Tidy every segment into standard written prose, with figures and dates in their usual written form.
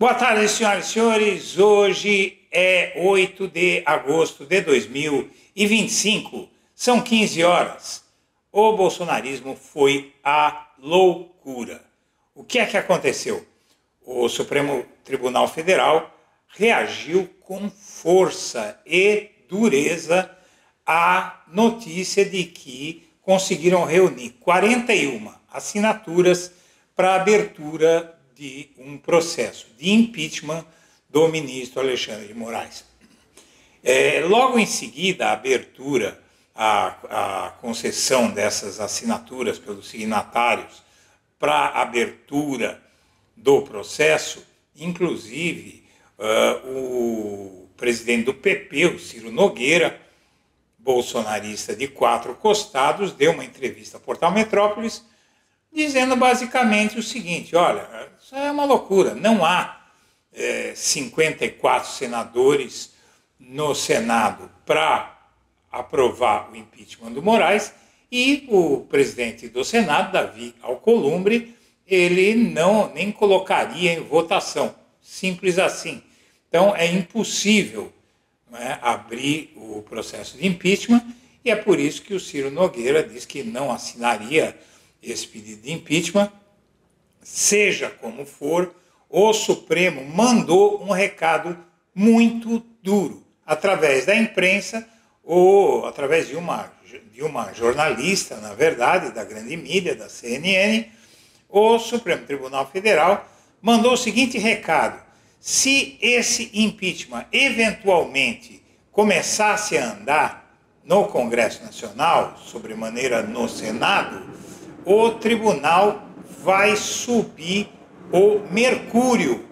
Boa tarde, senhoras e senhores. Hoje é 8 de agosto de 2025. São 15 horas. O bolsonarismo foi a loucura. O que é que aconteceu? O Supremo Tribunal Federal reagiu com força e dureza à notícia de que conseguiram reunir 41 assinaturas para a abertura de um processo de impeachment do ministro Alexandre de Moraes. Logo em seguida, a abertura, a concessão dessas assinaturas pelos signatários para a abertura do processo, inclusive o presidente do PP, o Ciro Nogueira, bolsonarista de 4 costados, deu uma entrevista ao Portal Metrópolis, dizendo basicamente o seguinte: olha, isso é uma loucura, não há 54 senadores no Senado para aprovar o impeachment do Moraes, e o presidente do Senado, Davi Alcolumbre, ele nem colocaria em votação, simples assim. Então é impossível, não é, abrir o processo de impeachment, e é por isso que o Ciro Nogueira diz que não assinaria esse pedido de impeachment. Seja como for, o Supremo mandou um recado muito duro, através da imprensa, ou através de uma jornalista, na verdade, da grande mídia, da CNN. O Supremo Tribunal Federal mandou o seguinte recado: se esse impeachment eventualmente começasse a andar no Congresso Nacional, sobremaneira no Senado, o tribunal vai subir o mercúrio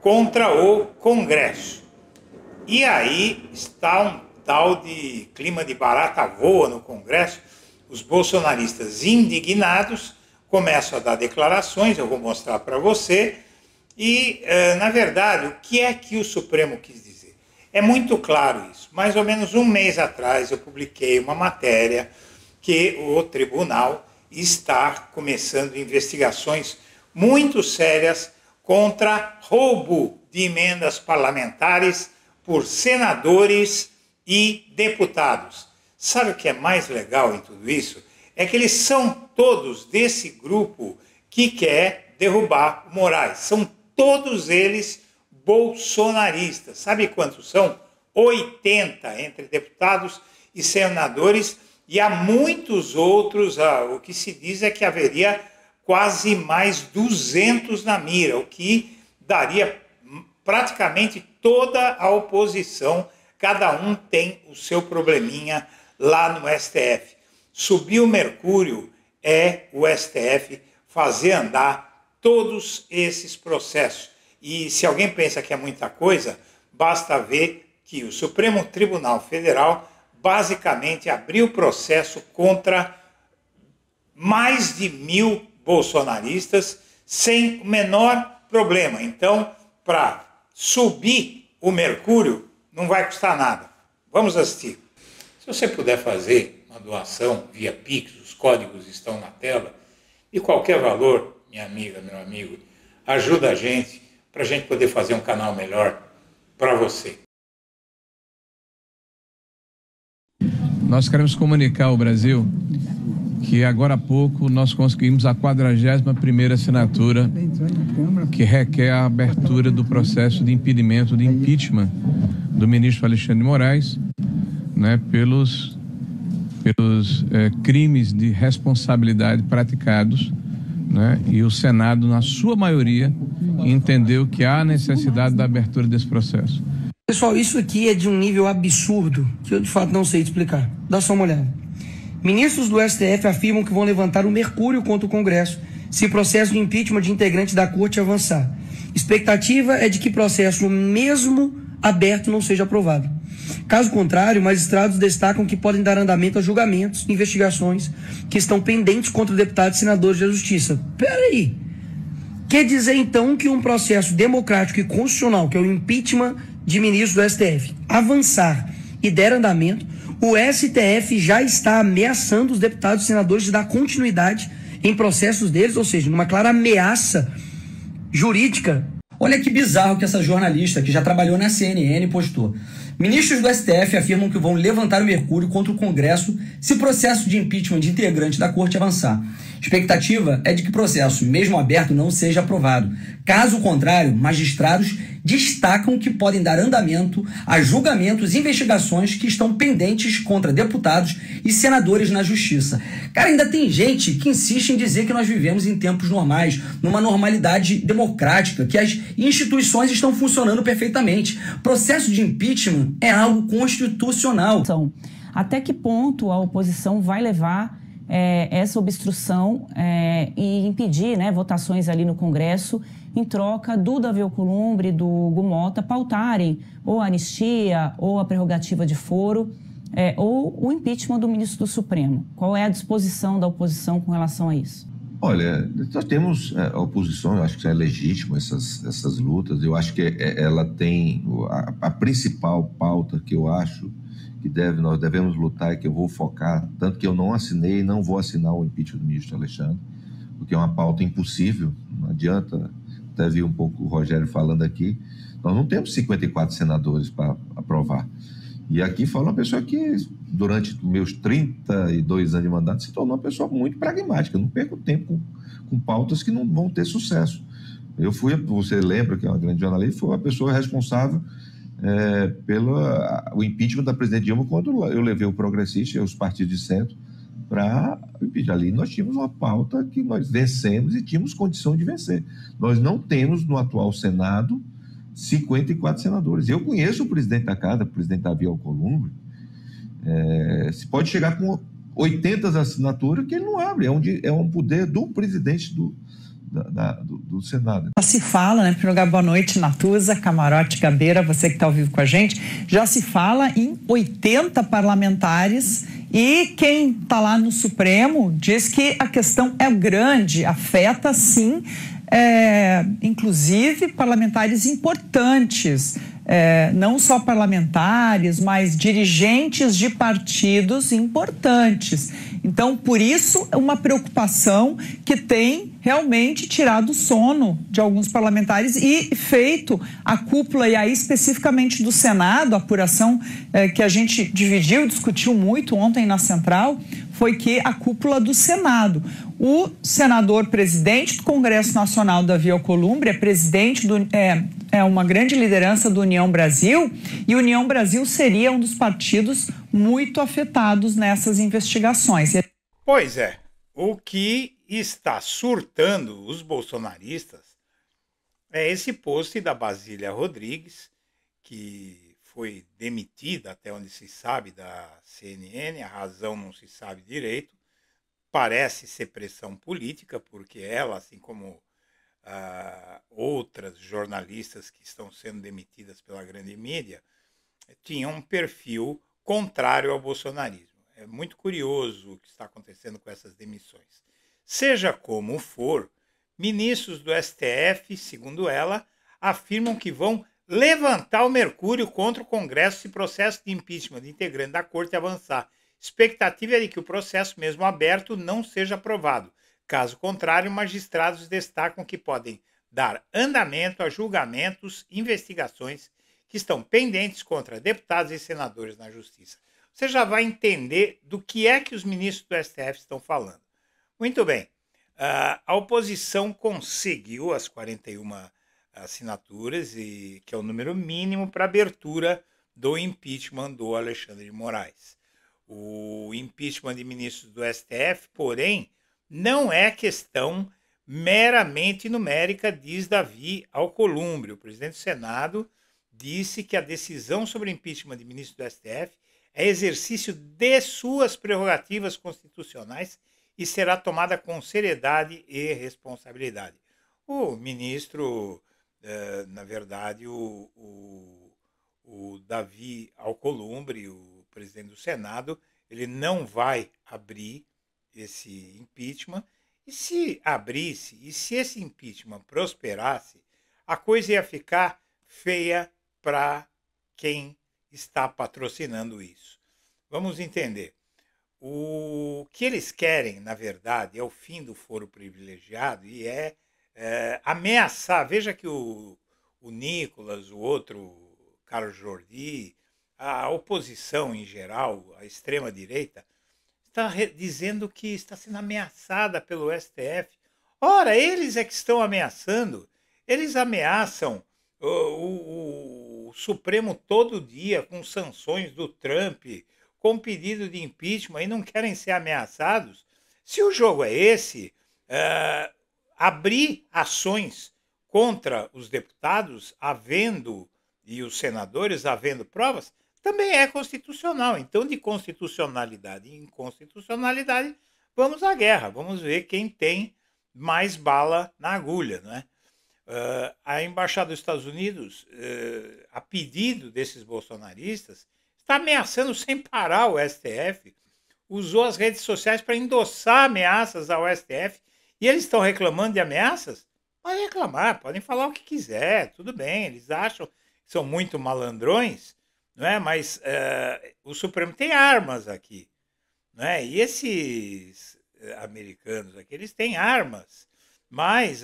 contra o Congresso. E aí está um tal de clima de barata voa no Congresso. Os bolsonaristas indignados começam a dar declarações, eu vou mostrar para você. E, na verdade, o que é que o Supremo quis dizer? É muito claro isso. Mais ou menos um mês atrás eu publiquei uma matéria que o tribunal está começando investigações muito sérias contra roubo de emendas parlamentares por senadores e deputados. Sabe o que é mais legal em tudo isso? É que eles são todos desse grupo que quer derrubar o Moraes. São todos eles bolsonaristas. Sabe quantos são? 80 entre deputados e senadores. E há muitos outros, o que se diz é que haveria quase mais 200 na mira, o que daria praticamente toda a oposição. Cada um tem o seu probleminha lá no STF. Subir o mercúrio é o STF fazer andar todos esses processos. E se alguém pensa que é muita coisa, basta ver que o Supremo Tribunal Federal basicamente abriu processo contra mais de 1000 bolsonaristas sem o menor problema. Então, para subir o mercúrio, não vai custar nada. Vamos assistir. Se você puder fazer uma doação via Pix, os códigos estão na tela, e qualquer valor, minha amiga, meu amigo, ajuda a gente, para a gente poder fazer um canal melhor para você. Nós queremos comunicar ao Brasil que agora há pouco nós conseguimos a 41ª assinatura que requer a abertura do processo de impedimento de impeachment do ministro Alexandre de Moraes, né, pelos crimes de responsabilidade praticados, né, e o Senado, na sua maioria, entendeu que há necessidade da abertura desse processo. Pessoal, isso aqui é de um nível absurdo que eu de fato não sei explicar. Dá só uma olhada. Ministros do STF afirmam que vão levantar o mercúrio contra o Congresso se o processo de impeachment de integrantes da Corte avançar. Expectativa é de que processo mesmo aberto não seja aprovado. Caso contrário, magistrados destacam que podem dar andamento a julgamentos, investigações que estão pendentes contra deputados e senadores da Justiça. Peraí. Quer dizer então que um processo democrático e constitucional, que é o impeachment de ministros do STF, avançar e der andamento, o STF já está ameaçando os deputados e senadores de dar continuidade em processos deles, ou seja, numa clara ameaça jurídica Olha que bizarro que essa jornalista, que já trabalhou na CNN, postou. Ministros do STF afirmam que vão levantar o mercúrio contra o Congresso se o processo de impeachment de integrante da corte avançar. Expectativa é de que o processo, mesmo aberto, não seja aprovado. Caso contrário, magistrados destacam que podem dar andamento a julgamentos e investigações que estão pendentes contra deputados e senadores na justiça. Cara, ainda tem gente que insiste em dizer que nós vivemos em tempos normais, numa normalidade democrática, que as instituições estão funcionando perfeitamente. Processo de impeachment é algo constitucional. Até que ponto a oposição vai levar essa obstrução e impedir, né, votações ali no Congresso em troca do Davi Alcolumbre e do Hugo Motta pautarem ou a anistia ou a prerrogativa de foro ou o impeachment do ministro do Supremo? Qual é a disposição da oposição com relação a isso? Olha, nós temos a oposição, eu acho que é legítimo essas lutas, eu acho que ela tem a principal pauta que eu acho que nós devemos lutar e que eu vou focar, tanto que eu não assinei e não vou assinar o impeachment do ministro Alexandre, porque é uma pauta impossível, não adianta, até vi um pouco o Rogério falando aqui, nós não temos 54 senadores para aprovar. E aqui fala uma pessoa que, durante meus 32 anos de mandato, se tornou uma pessoa muito pragmática, eu não perco tempo com pautas que não vão ter sucesso. Você lembra que é uma grande jornalista, foi a pessoa responsável pelo impeachment da presidente Dilma, quando eu levei o Progressista e os partidos de centro para impeachment. Ali nós tínhamos uma pauta que nós vencemos e tínhamos condição de vencer. Nós não temos no atual Senado 54 senadores. Eu conheço o presidente da Casa, o presidente Davi Alcolumbre, se pode chegar com 80 assinaturas que ele não abre, é um poder do presidente do Senado. Já se fala, né? Primeiro lugar, boa noite, Natuza, Camarote, Gabeira, você que está ao vivo com a gente. Já se fala em 80 parlamentares e quem está lá no Supremo diz que a questão é grande, afeta sim, inclusive parlamentares importantes. Não só parlamentares, mas dirigentes de partidos importantes. Então, por isso, é uma preocupação que tem realmente tirado o sono de alguns parlamentares e feito a cúpula, e aí especificamente do Senado, a apuração que a gente dividiu e discutiu muito ontem na Central, foi que a cúpula do Senado. O senador presidente do Congresso Nacional, Davi Alcolumbre, é uma grande liderança do União Brasil, e o União Brasil seria um dos partidos muito afetados nessas investigações. Pois é, o que está surtando os bolsonaristas é esse post da Basília Rodrigues, que foi demitida, até onde se sabe, da CNN, a razão não se sabe direito, parece ser pressão política, porque ela, assim como outras jornalistas que estão sendo demitidas pela grande mídia, tinham um perfil contrário ao bolsonarismo. É muito curioso o que está acontecendo com essas demissões. Seja como for, ministros do STF, segundo ela, afirmam que vão levantar o mercúrio contra o Congresso se o processo de impeachment de integrante da Corte avançar. Expectativa é de que o processo, mesmo aberto, não seja aprovado. Caso contrário, magistrados destacam que podem dar andamento a julgamentos e investigações que estão pendentes contra deputados e senadores na Justiça. Você já vai entender do que é que os ministros do STF estão falando. Muito bem, a oposição conseguiu as 41 assinaturas, que é o número mínimo para abertura do impeachment do Alexandre de Moraes. O impeachment de ministros do STF, porém, não é questão meramente numérica, diz Davi Alcolumbre. O presidente do Senado disse que a decisão sobre o impeachment de ministros do STF é exercício de suas prerrogativas constitucionais e será tomada com seriedade e responsabilidade. O ministro, na verdade, o Davi Alcolumbre, o presidente do Senado, ele não vai abrir esse impeachment, e se abrisse, e se esse impeachment prosperasse, a coisa ia ficar feia para quem está patrocinando isso. Vamos entender. O que eles querem, na verdade, é o fim do foro privilegiado e ameaçar. Veja que o o Nicolas, o outro, Carlos Jordi, a oposição em geral, a extrema-direita, está dizendo que está sendo ameaçada pelo STF. Ora, eles é que estão ameaçando. Eles ameaçam o Supremo todo dia com sanções do Trump, com pedido de impeachment e não querem ser ameaçados. Se o jogo é esse, abrir ações contra os deputados, havendo, e os senadores, havendo provas, também é constitucional. Então, de constitucionalidade e inconstitucionalidade, vamos à guerra, vamos ver quem tem mais bala na agulha, não é? A Embaixada dos Estados Unidos, a pedido desses bolsonaristas, está ameaçando sem parar o STF, usou as redes sociais para endossar ameaças ao STF, e eles estão reclamando de ameaças? Podem reclamar, podem falar o que quiser, tudo bem, eles acham que são muito malandrões, não é? Mas o Supremo tem armas aqui, não é? E esses americanos aqui, eles têm armas, mas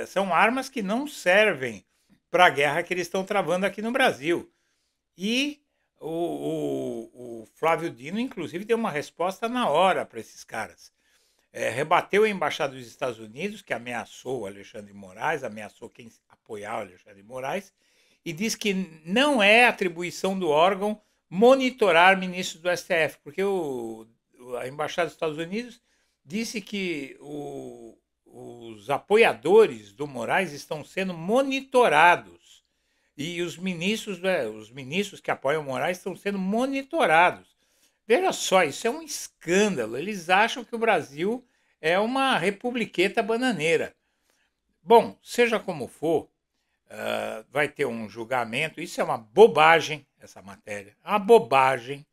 são armas que não servem para a guerra que eles estão travando aqui no Brasil. E o Flávio Dino, inclusive, deu uma resposta na hora para esses caras. Rebateu a Embaixada dos Estados Unidos, que ameaçou o Alexandre de Moraes, ameaçou quem apoiar o Alexandre de Moraes, e diz que não é atribuição do órgão monitorar ministros do STF, porque a Embaixada dos Estados Unidos disse que os apoiadores do Moraes estão sendo monitorados e os ministros que apoiam o Moraes estão sendo monitorados. Veja só, isso é um escândalo. Eles acham que o Brasil é uma republiqueta bananeira. Bom, seja como for, vai ter um julgamento. Isso é uma bobagem, essa matéria. Uma bobagem.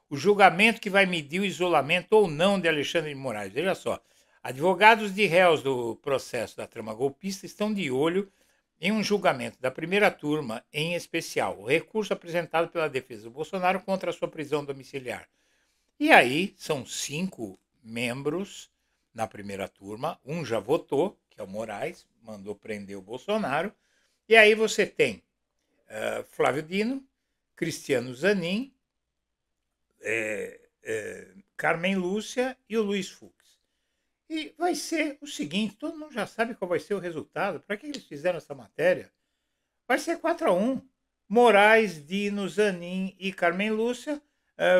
O julgamento que vai medir o isolamento ou não de Alexandre de Moraes. Veja só, advogados de réus do processo da trama golpista estão de olho em um julgamento da primeira turma, em especial, o recurso apresentado pela defesa do Bolsonaro contra a sua prisão domiciliar. E aí, são 5 membros na primeira turma, um já votou, que é o Moraes, mandou prender o Bolsonaro, e aí você tem Flávio Dino, Cristiano Zanin, Carmen Lúcia e o Luiz Fux. E vai ser o seguinte, todo mundo já sabe qual vai ser o resultado. Para que eles fizeram essa matéria? Vai ser 4-1. Moraes, Dino, Zanin e Carmen Lúcia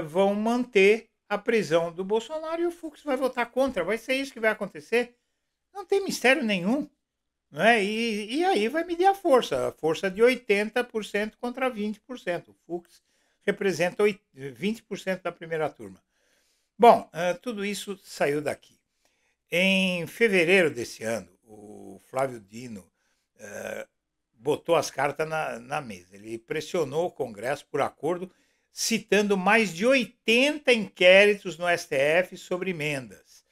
vão manter a prisão do Bolsonaro e o Fux vai votar contra. Vai ser isso que vai acontecer. Não tem mistério nenhum. Não é? E aí vai medir a força de 80% contra 20%. O Fux representa 20% da primeira turma. Bom, tudo isso saiu daqui. Em fevereiro desse ano, o Flávio Dino botou as cartas na mesa. Ele pressionou o Congresso por acordo, citando mais de 80 inquéritos no STF sobre emendas.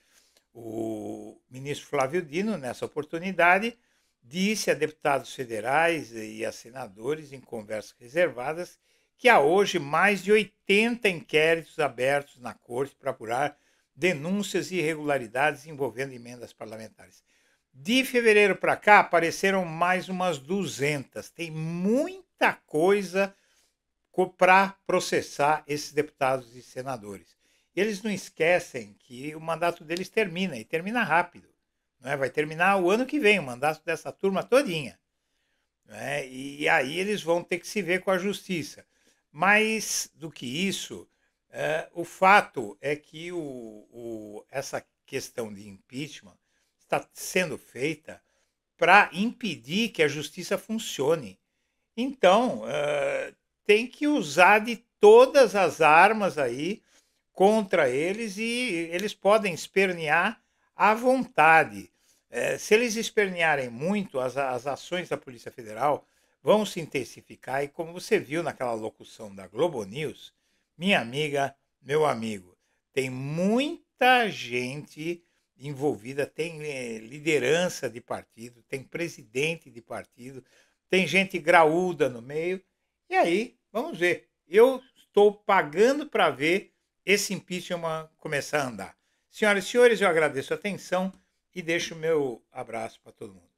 O ministro Flávio Dino, nessa oportunidade, disse a deputados federais e a senadores, em conversas reservadas, que há hoje mais de 80 inquéritos abertos na Corte para apurar denúncias e irregularidades envolvendo emendas parlamentares. De fevereiro para cá, apareceram mais umas 200. Tem muita coisa para processar esses deputados e senadores. Eles não esquecem que o mandato deles termina, e termina rápido. Não é? Vai terminar o ano que vem, o mandato dessa turma todinha. Não é? E aí eles vão ter que se ver com a justiça. Mais do que isso, o fato é que essa questão de impeachment está sendo feita para impedir que a justiça funcione. Então, tem que usar de todas as armas aí contra eles e eles podem espernear à vontade. Se eles espernearem muito, as ações da Polícia Federal vão se intensificar e, como você viu naquela locução da Globo News, minha amiga, meu amigo, tem muita gente envolvida, tem liderança de partido, tem presidente de partido, tem gente graúda no meio. E aí, vamos ver. Eu estou pagando para ver esse impeachment começar a andar. Senhoras e senhores, eu agradeço a atenção e deixo o meu abraço para todo mundo.